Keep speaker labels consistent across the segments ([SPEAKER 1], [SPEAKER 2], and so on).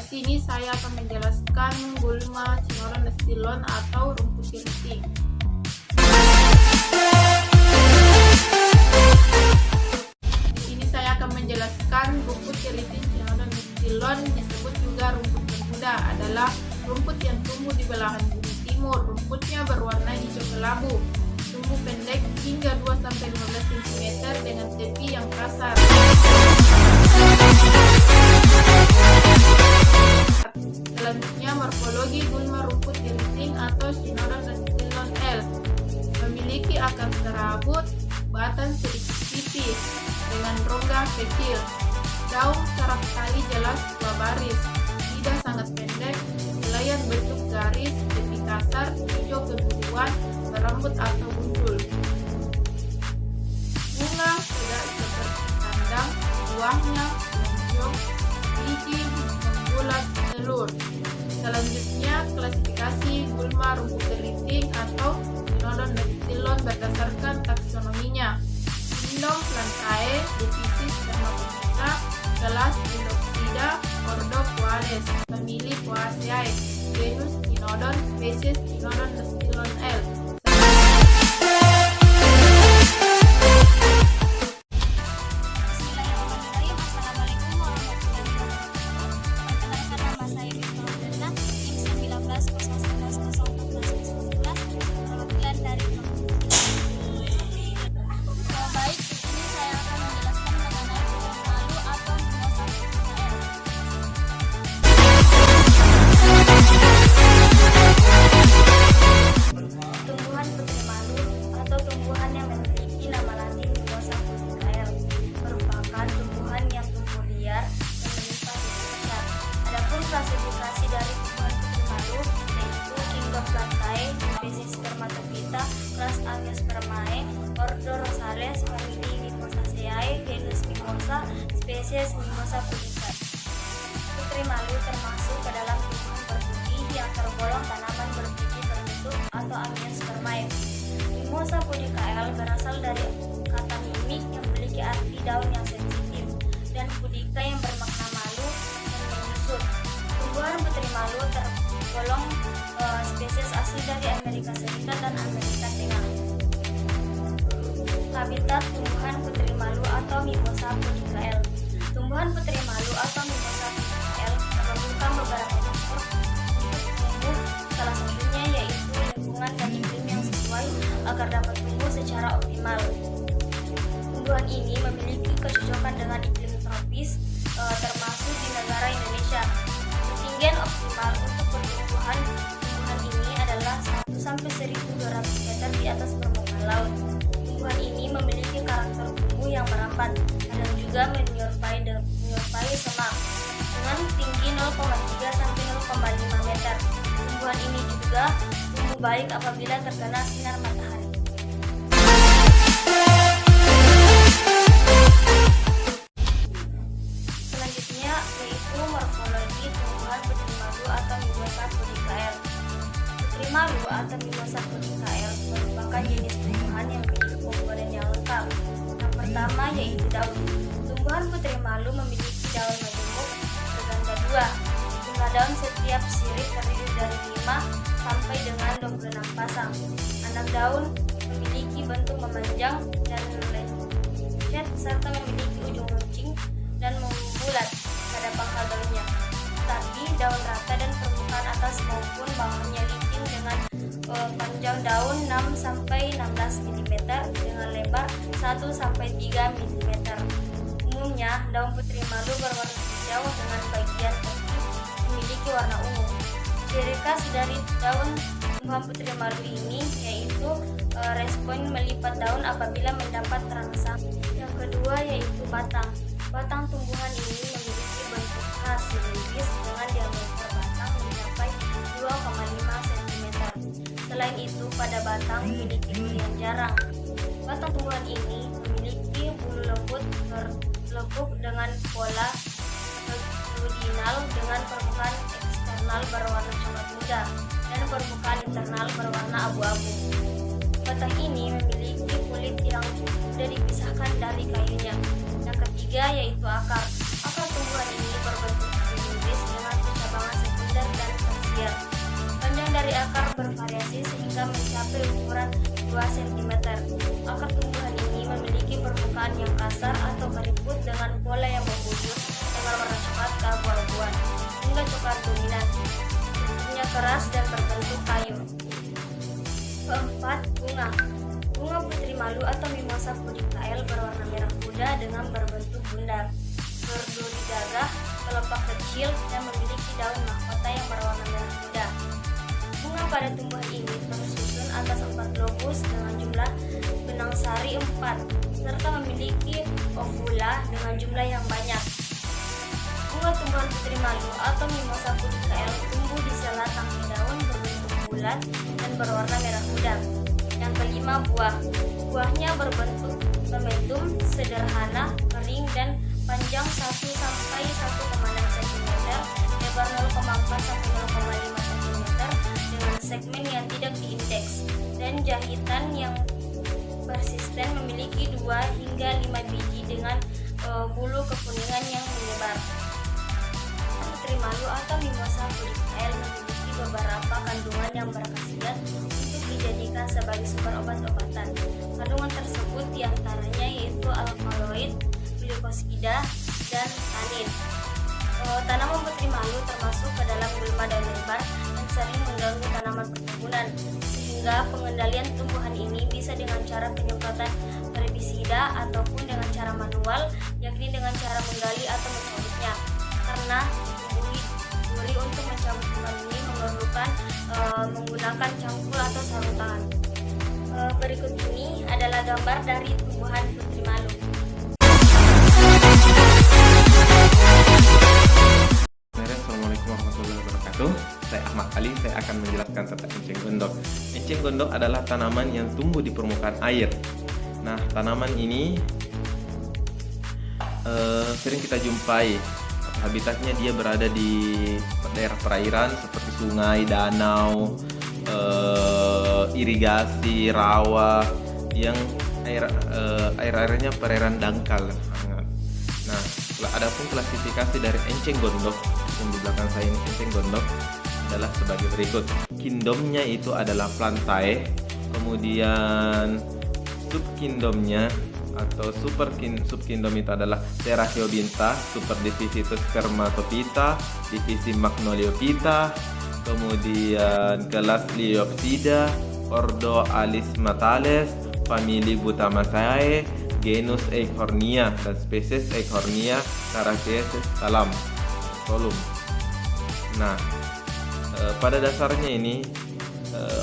[SPEAKER 1] sini saya akan menjelaskan gulma, cinoron, nestilon atau rumput keriting. Di sini saya akan menjelaskan rumput keriting, cinoron, nestilon, disebut juga rumput bermuda, adalah rumput yang tumbuh di belahan bumi timur. Rumputnya berwarna hijau kelabu, tumbuh pendek hingga 2-15 cm dengan tepi yang kasar. Selanjutnya, morfologi gulma rumput keriting atau cinoron nestilon L. Memiliki akar serabut, batang sedikit tipis dengan rongga kecil, daun kerap kali jelas dua baris, lidah sangat pendek, helaian bentuk garis, tepi kasar, hijau kebiruan, berambut atau gundul. Bunga tidak seperti kandang, buahnya lonjong, biji membulat telur. Selanjutnya, klasifikasi gulma rumput keriting atau cinoron nestilon berdasarkan taksonominya. Kingdom Plantae, divisi Spermatozoa, kelas Indoxida, ordo Poales, famili Poaceae, genus Cynodon, spesies Cinoron nestilon L.
[SPEAKER 2] Klasifikasi dari tumbuhan putri malu yaitu Kingdom Plantae, spesies Spermatophyta, kelas Angiospermae, ordo Rosales, famili Mimosaceae, genus Mimosa, spesies Mimosa pudica. Putri malu termasuk ke dalam tumbuhan berbiji yang tergolong tanaman berbiji tertutup atau Angiospermae. Mimosa pudica L berasal dari kata mimik yang memiliki arti daun yang sensitif, dan pudica yang bermakna malu dan menyusut. Tumbuhan putri malu tergolong spesies asli dari Amerika Serikat dan Amerika Tengah. Habitat tumbuhan putri malu atau Mimosa pudica L. Tumbuhan putri malu atau Mimosa pudica L memerlukan beberapa faktor untuk tumbuh, salah satunya yaitu lingkungan dan iklim yang sesuai agar dapat tumbuh secara optimal. Tumbuhan ini memiliki kecocokan dengan iklim tropis, termasuk di negara Indonesia. Ketinggian optimal untuk pertumbuhan tumbuhan ini adalah 1-1200 meter di atas permukaan laut. Tumbuhan ini memiliki karakter tumbuh yang merambat dan juga menyerupai semak dengan tinggi 0,3-0,5 meter. Tumbuhan ini juga tumbuh baik apabila terkena sinar matahari. Selanjutnya yaitu morfologi tumbuhan putri malu atau Mimosa pudica L. Putri malu atau Mimosa pudica L merupakan jenis tumbuhan yang memiliki komponen yang lengkap. Yang pertama yaitu daun. Tumbuhan putri malu memiliki daun majemuk berganda dua. Jumlah daun setiap sirip terdiri dari 5 sampai dengan 26 pasang. Anak daun memiliki bentuk memanjang dan lencet serta memiliki ujung runcing dan membulat pada pangkal daunnya. Tapi daun rata dan permukaan atas maupun bawahnya licin dengan panjang daun 6-16 mm dengan lebar 1-3 mm. Umumnya daun putri malu berwarna hijau dengan bagian tepi memiliki warna ungu. Ciri khas dari daun tumbuhan putri malu ini yaitu respon melipat daun apabila mendapat terangsang. Yang kedua yaitu batang. Batang tumbuhan ini memiliki bentuk khas silindris dengan diameter batang mencapai 2,5 cm. Selain itu, pada batang memiliki durian jarang. Batang tumbuhan ini memiliki bulu lembut berlekuk dengan pola longitudinal dengan permukaan eksternal berwarna coklat muda dan permukaan internal berwarna abu-abu. Batang ini memiliki kulit yang mudah dipisahkan dari kayunya. Yang ketiga yaitu akar. Akar tumbuhan ini berbentuk silindris dengan mencapai ukuran 2 cm. Akar tumbuhan ini memiliki permukaan yang kasar atau keriput dengan pola yang membujur dengan warna coklat keabu-abuan hingga coklat dominan. Bentuknya keras dan berbentuk kayu. Keempat, bunga. Bunga putri malu atau Mimosa pudica L berwarna merah muda dengan berbentuk bundar, berduri gagah, kelopak kecil, dan memiliki daun mahkota yang berwarna merah muda. Bunga pada tumbuhan ini tersusun atas 4 lobus dengan jumlah benang sari 4, serta memiliki ovula dengan jumlah yang banyak. Bunga tumbuhan putri malu atau Mimosa pudica L tumbuh di sela tangkai daun berbentuk bulat dan berwarna merah muda. Yang kelima, buah. Buahnya berbentuk momentum, sederhana, kering, dan panjang 1 sampai 1,6 cm, lebar 0,4 sampai 0,5 cm dengan segmen yang tidak diindeks, dan jahitan yang persisten memiliki 2 hingga 5 biji dengan bulu kekuningan yang menyebar. Putri malu atau Mimosa pudica L memiliki beberapa kandungan yang berkhasiat untuk dijadikan sebagai sumber obat-obatan. Kandungan tersebut diantaranya yaitu alkaloid, glikosida, dan tanin. Tanaman putri malu termasuk ke dalam gulma daun lebar yang sering mengganggu tanaman perkebunan, sehingga pengendalian tumbuhan ini bisa dengan cara penyemprotan herbisida ataupun dengan cara manual, yakni dengan cara menggali atau mencabutnya. Karena duri untuk mencabut tumbuhan ini memerlukan menggunakan cangkul atau sarung tangan. Berikut ini adalah gambar dari tumbuhan putri malu.
[SPEAKER 3] Assalamualaikum warahmatullahi wabarakatuh. Saya Ahmad Ali. Saya akan menjelaskan tentang enceng gondok. Enceng gondok adalah tanaman yang tumbuh di permukaan air. Nah, tanaman ini sering kita jumpai. Habitatnya dia berada di daerah perairan seperti sungai, danau, irigasi, rawa yang air-airnya perairan dangkal hangat. Nah, adapun klasifikasi dari enceng gondok yang di belakang saya ini, enceng gondok adalah sebagai berikut. Kindomnya itu adalah plantae, kemudian subkindomnya atau subkingdom itu adalah Terachiobinta, superdivisi itu Spermatophyta, divisi Magnoliophyta, kemudian kelas Liopsida, ordo Alismatales, famili Butamaceae, genus Eichhornia, dan spesies Eichhornia Caraceae salam solum. Nah, pada dasarnya ini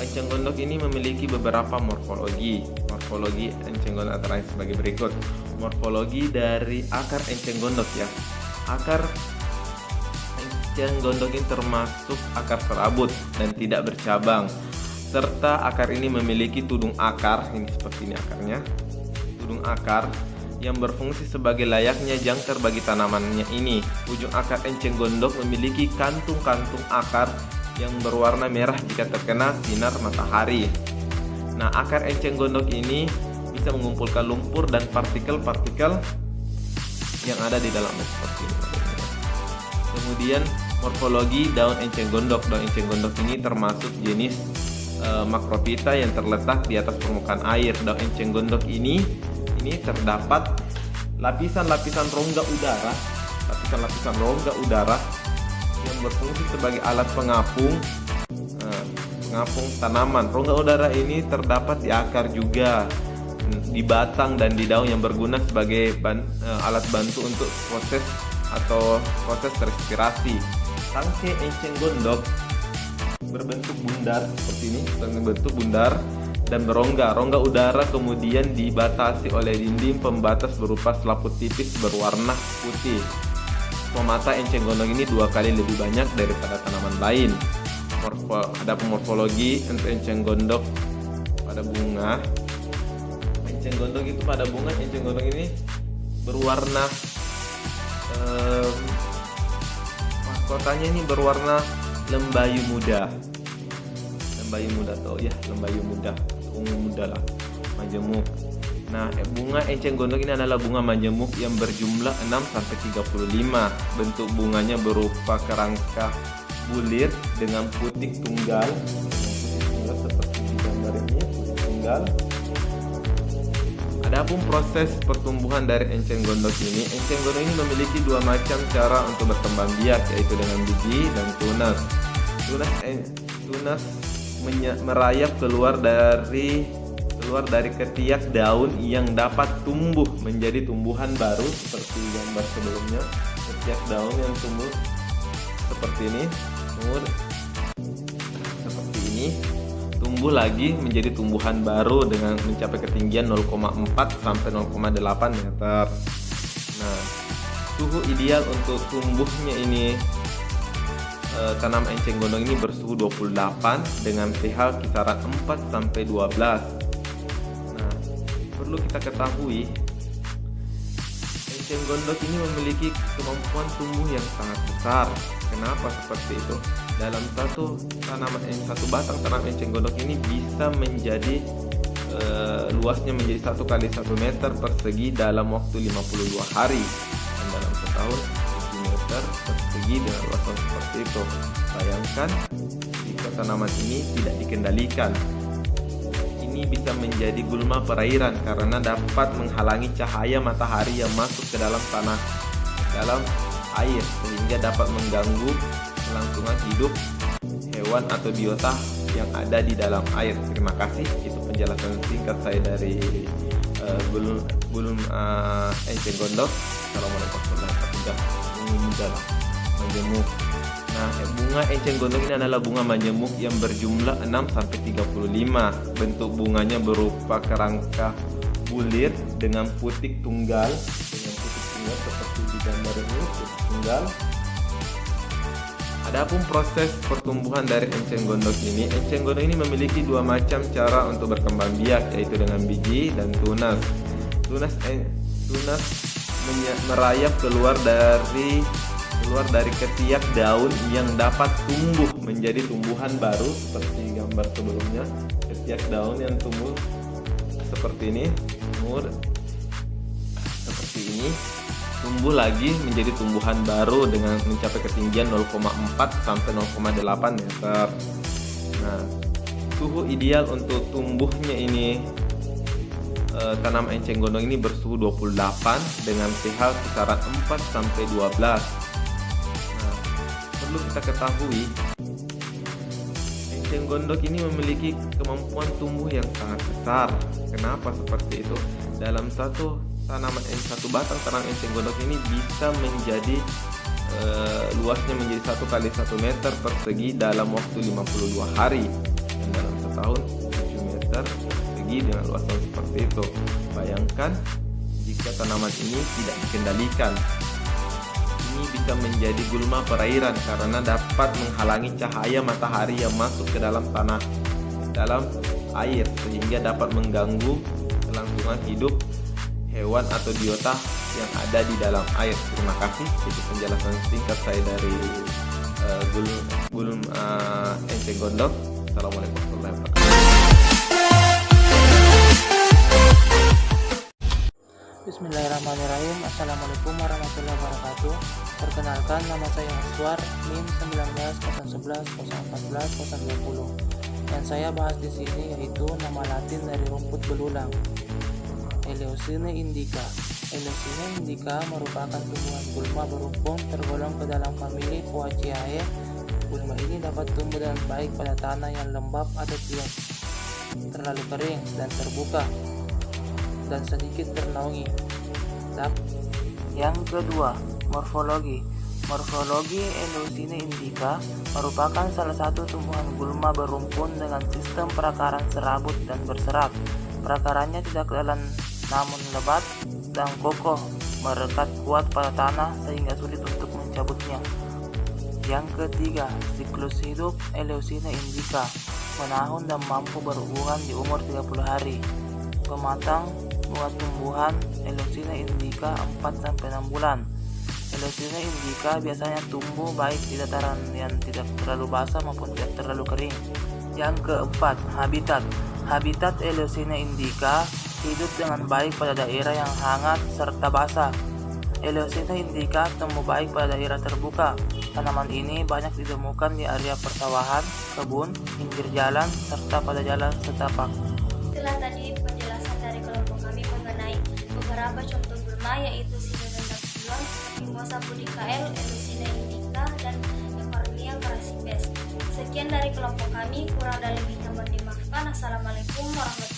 [SPEAKER 3] enceng gondok ini memiliki beberapa morfologi. Morfologi enceng gondok antara lain sebagai berikut. Morfologi dari akar enceng gondok ya. Akar enceng gondok ini termasuk akar serabut dan tidak bercabang. Serta akar ini memiliki tudung akar, ini seperti ini akarnya. Tudung akar yang berfungsi sebagai layaknya jangkar bagi tanamannya ini. Ujung akar enceng gondok memiliki kantung-kantung akar yang berwarna merah jika terkena sinar matahari. Nah, akar enceng gondok ini bisa mengumpulkan lumpur dan partikel-partikel yang ada di dalamnya seperti ini. Kemudian morfologi daun enceng gondok. Daun enceng gondok ini termasuk jenis Macrophyta yang terletak di atas permukaan air. Daun enceng gondok ini terdapat lapisan-lapisan rongga udara, yang berfungsi sebagai alat pengapung tanaman. Rongga udara ini terdapat di akar juga, di batang dan di daun yang berguna sebagai alat bantu untuk proses respirasi. Tangkai enceng gondok berbentuk bundar seperti ini, berbentuk bundar dan berongga. Rongga udara kemudian dibatasi oleh dinding pembatas berupa selaput tipis berwarna putih. Stomata enceng gondok ini 2 kali lebih banyak daripada tanaman lain. Ada morfologi untuk enceng gondok pada bunga. Enceng gondok itu pada bunga, enceng gondok ini berwarna mahkotanya ini berwarna lembayu muda. Lembayu muda atau ya lembayu muda, ungu muda lah, majemuk. Nah, bunga enceng gondok ini adalah bunga majemuk yang berjumlah 6-35. Bentuk bunganya berupa kerangka bulir dengan putik tunggal seperti bidang gambar ini tunggal. Adapun proses pertumbuhan dari enceng gondok ini memiliki dua macam cara untuk berkembang biak, yaitu dengan biji dan tunas. Tunas merayap keluar dari ketiak daun yang dapat tumbuh menjadi tumbuhan baru seperti gambar sebelumnya. Ketiak daun yang tumbuh seperti ini, tumbuh lagi menjadi tumbuhan baru dengan mencapai ketinggian 0,4 sampai 0,8 meter. Nah, suhu ideal untuk tumbuhnya ini tanam enceng gondok ini bersuhu 28 dengan pH kisaran 4 sampai 12. Nah, perlu kita ketahui enceng gondok ini memiliki kemampuan tumbuh yang sangat besar. Kenapa seperti itu? Dalam satu batang tanam enceng gondok ini bisa menjadi luasnya menjadi 1 kali 1 meter persegi dalam waktu 52 hari, dan dalam setahun 7 meter persegi dengan luasan seperti itu. Bayangkan jika tanaman ini tidak dikendalikan, ini bisa menjadi gulma perairan karena dapat menghalangi cahaya matahari yang masuk ke dalam air, sehingga dapat mengganggu kelangsungan hidup hewan atau biota yang ada di dalam air. Terima kasih, itu penjelasan singkat saya dari gulma enceng gondok. Assalamualaikum warahmatullahi wabarakatuh. Majemuk. Nah, bunga enceng gondok ini adalah bunga majemuk yang berjumlah 6-35. Bentuk bunganya berupa kerangka bulir dengan putik tunggal seperti di gambar ini, putik tunggal. Adapun proses pertumbuhan dari enceng gondok ini memiliki dua macam cara untuk berkembang biak, yaitu dengan biji dan tunas. Tunas merayap keluar dari ketiak daun yang dapat tumbuh menjadi tumbuhan baru seperti gambar sebelumnya. Ketiak daun yang tumbuh seperti ini, tumbuh lagi menjadi tumbuhan baru dengan mencapai ketinggian 0,4 sampai 0,8 meter. Nah, suhu ideal untuk tumbuhnya ini tanam enceng gondok ini bersuhu 28 dengan pH kisaran 4 sampai 12. Nah, perlu kita ketahui enceng gondok ini memiliki kemampuan tumbuh yang sangat besar. Kenapa seperti itu? Dalam satu batang tanam enceng gondok ini bisa menjadi luasnya menjadi 1 kali 1 meter persegi dalam waktu 52 hari, dan dalam setahun 7 meter persegi dengan luasan seperti itu. Bayangkan jika tanaman ini tidak dikendalikan, ini bisa menjadi gulma perairan karena dapat menghalangi cahaya matahari yang masuk ke dalam air, sehingga dapat mengganggu kelangsungan hidup hewan atau biota yang ada di dalam air. Terima kasih, itu penjelasan singkat saya dari gulma enceng gondok. Assalamualaikum warahmatullahi wabarakatuh.
[SPEAKER 4] Bismillahirrahmanirrahim. Assalamualaikum warahmatullahi wabarakatuh. Perkenalkan, nama saya Aswar, NIM 19 011 014 020. Yang saya bahas di sini yaitu nama Latin dari rumput belulang, Eleusine indica. Eleusine indica merupakan tumbuhan gulma berumpun tergolong ke dalam famili Poaceae. Gulma ini dapat tumbuh dengan baik pada tanah yang lembab atau tidak terlalu kering dan terbuka dan sedikit ternaungi. Yang kedua, morfologi. Morfologi Eleusine indica merupakan salah satu tumbuhan gulma berumpun dengan sistem perakaran serabut dan berserak. Perakarannya tidak dalam namun lebat dan kokoh, merekat kuat pada tanah sehingga sulit untuk mencabutnya. Yang ketiga, siklus hidup Eleusine indica menahun dan mampu berhubungan di umur 30 hari. Pematang buat tumbuhan Eleusine indica 4-6 bulan. Eleusine indica biasanya tumbuh baik di dataran yang tidak terlalu basah maupun tidak terlalu kering. Yang keempat, habitat. Habitat Eleusine indica hidup dengan baik pada daerah yang hangat serta basah. Eleusine indica tumbuh baik pada daerah terbuka, Tanaman ini banyak ditemukan di area persawahan, kebun, pinggir jalan, serta pada jalan setapak.
[SPEAKER 2] Itulah tadi penjelasan dari kelompok kami mengenai beberapa contoh gulma, yaitu Sidereon dactylon, Mimosa pudica L, Eleusina indica, dan Euphornia crassipes. Sekian dari kelompok kami, kurang dan lebihnya mohon dimaafkan. Assalamualaikum warahmatullahi wabarakatuh.